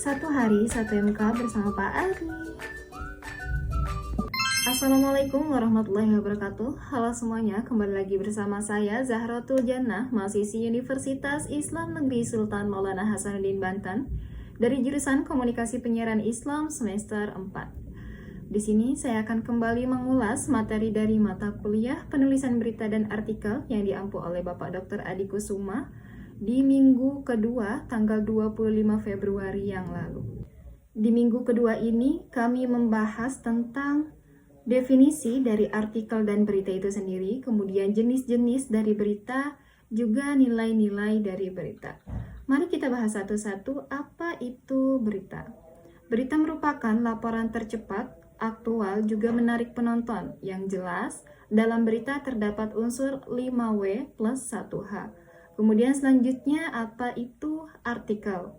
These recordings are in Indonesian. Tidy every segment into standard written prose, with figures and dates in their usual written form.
Satu hari, satu MK bersama Pak Ari. Assalamualaikum warahmatullahi wabarakatuh. Halo semuanya, kembali lagi bersama saya Zahratul Jannah, mahasiswi Universitas Islam Negeri Sultan Maulana Hasanuddin Banten dari jurusan Komunikasi Penyiaran Islam semester 4. Di sini saya akan kembali mengulas materi dari mata kuliah penulisan berita dan artikel yang diampu oleh Bapak Dr. Adi Kusuma di minggu kedua tanggal 25 Februari yang lalu. Di minggu kedua ini kami membahas tentang definisi dari artikel dan berita itu sendiri, kemudian jenis-jenis dari berita, juga nilai-nilai dari berita. Mari kita bahas satu-satu apa itu berita. Berita merupakan laporan tercepat, aktual, juga menarik penonton. Yang jelas, dalam berita terdapat unsur 5W plus 1H. Kemudian selanjutnya apa itu artikel?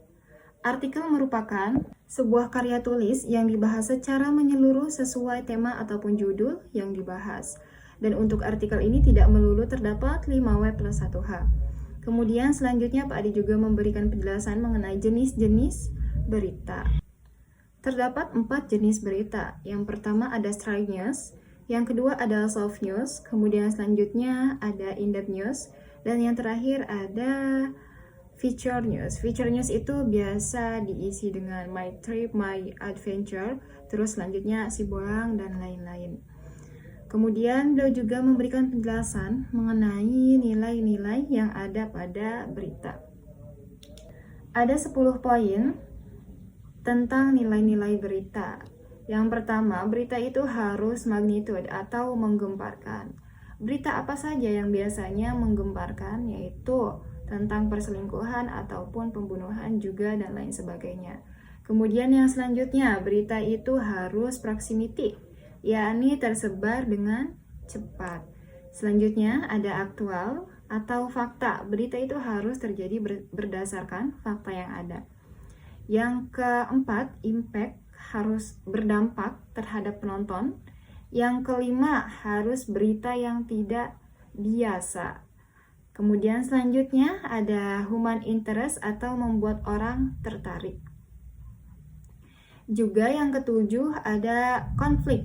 Artikel merupakan sebuah karya tulis yang dibahas secara menyeluruh sesuai tema ataupun judul yang dibahas. Dan untuk artikel ini tidak melulu terdapat 5W plus 1H. Kemudian selanjutnya Pak Adi juga memberikan penjelasan mengenai jenis-jenis berita. Terdapat 4 jenis berita. Yang pertama ada straight news, yang kedua ada soft news, kemudian selanjutnya ada in-depth news, dan yang terakhir ada feature news. Feature news itu biasa diisi dengan my trip, my adventure, terus selanjutnya si bolang dan lain-lain. Kemudian beliau juga memberikan penjelasan mengenai nilai-nilai yang ada pada berita. Ada 10 poin tentang nilai-nilai berita. Yang pertama, berita itu harus magnitude atau menggemparkan. Berita apa saja yang biasanya menggemparkan, yaitu tentang perselingkuhan ataupun pembunuhan juga dan lain sebagainya. Kemudian yang selanjutnya, berita itu harus proximity, yakni tersebar dengan cepat. Selanjutnya ada aktual atau fakta. Berita itu harus terjadi berdasarkan fakta yang ada. Yang keempat, impact, harus berdampak terhadap penonton. Yang kelima, harus berita yang tidak biasa. Kemudian selanjutnya ada human interest atau membuat orang tertarik. Juga yang ketujuh ada konflik.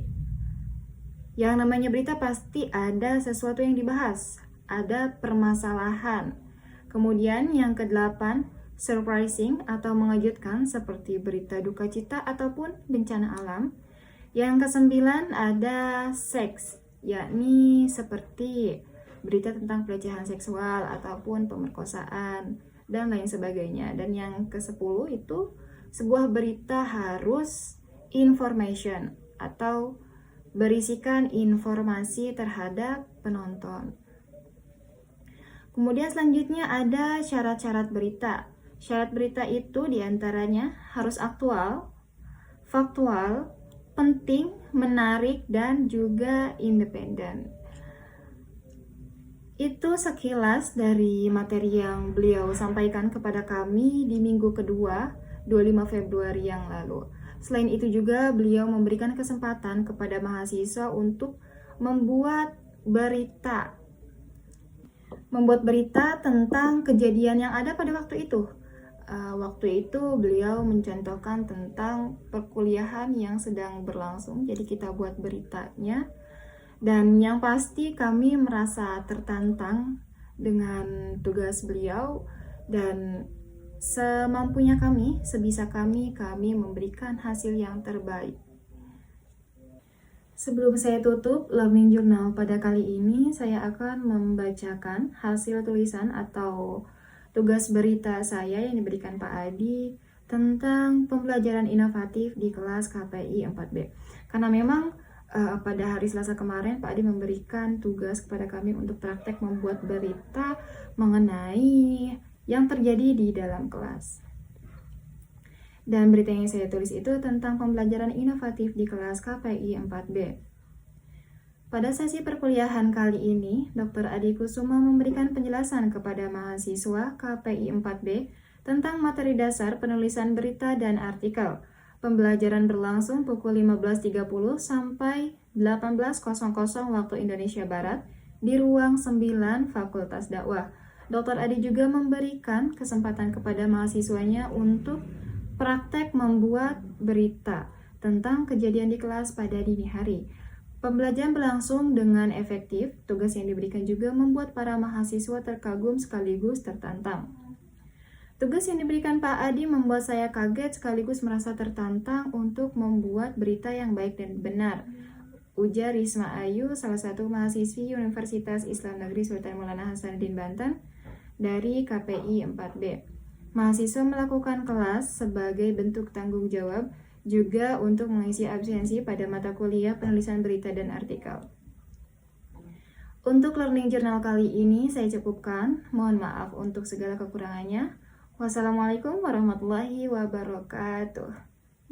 Yang namanya berita pasti ada sesuatu yang dibahas, ada permasalahan. Kemudian yang kedelapan, surprising atau mengejutkan seperti berita duka cita ataupun bencana alam. Yang kesembilan ada seks, yakni seperti berita tentang pelecehan seksual ataupun pemerkosaan dan lain sebagainya. Dan yang ke-10 itu sebuah berita harus information atau berisikan informasi terhadap penonton. Kemudian selanjutnya ada syarat-syarat berita. Syarat berita itu diantaranya harus aktual, faktual, penting, menarik, dan juga independen. Itu sekilas dari materi yang beliau sampaikan kepada kami di minggu kedua 25 Februari yang lalu. Selain itu juga beliau memberikan kesempatan kepada mahasiswa untuk membuat berita tentang kejadian yang ada pada waktu itu. Waktu itu beliau mencontohkan tentang perkuliahan yang sedang berlangsung, jadi kita buat beritanya. Dan yang pasti kami merasa tertantang dengan tugas beliau, dan semampunya kami, sebisa kami memberikan hasil yang terbaik. Sebelum saya tutup learning journal pada kali ini, saya akan membacakan hasil tulisan atau tugas berita saya yang diberikan Pak Adi tentang pembelajaran inovatif di kelas KPI 4B. Karena memang pada hari Selasa kemarin Pak Adi memberikan tugas kepada kami untuk praktek membuat berita mengenai yang terjadi di dalam kelas. Dan berita yang saya tulis itu tentang pembelajaran inovatif di kelas KPI 4B. Pada sesi perkuliahan kali ini, Dr. Adi Kusuma memberikan penjelasan kepada mahasiswa KPI 4B tentang materi dasar penulisan berita dan artikel. Pembelajaran berlangsung pukul 15.30 sampai 18.00 waktu Indonesia Barat di ruang 9 Fakultas Dakwah. Dr. Adi juga memberikan kesempatan kepada mahasiswanya untuk Praktek membuat berita tentang kejadian di kelas pada dini hari. Pembelajaran berlangsung dengan efektif. Tugas yang diberikan juga membuat para mahasiswa terkagum sekaligus tertantang. Tugas yang diberikan Pak Adi membuat saya kaget sekaligus merasa tertantang untuk membuat berita yang baik dan benar, ujar Risma Ayu, salah satu mahasiswi Universitas Islam Negeri Sultan Maulana Hasanuddin Banten dari KPI 4B. Mahasiswa melakukan kelas sebagai bentuk tanggung jawab juga untuk mengisi absensi pada mata kuliah penulisan berita dan artikel. Untuk learning journal kali ini saya cukupkan. Mohon maaf untuk segala kekurangannya. Wassalamualaikum warahmatullahi wabarakatuh.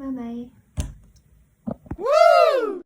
Bye-bye.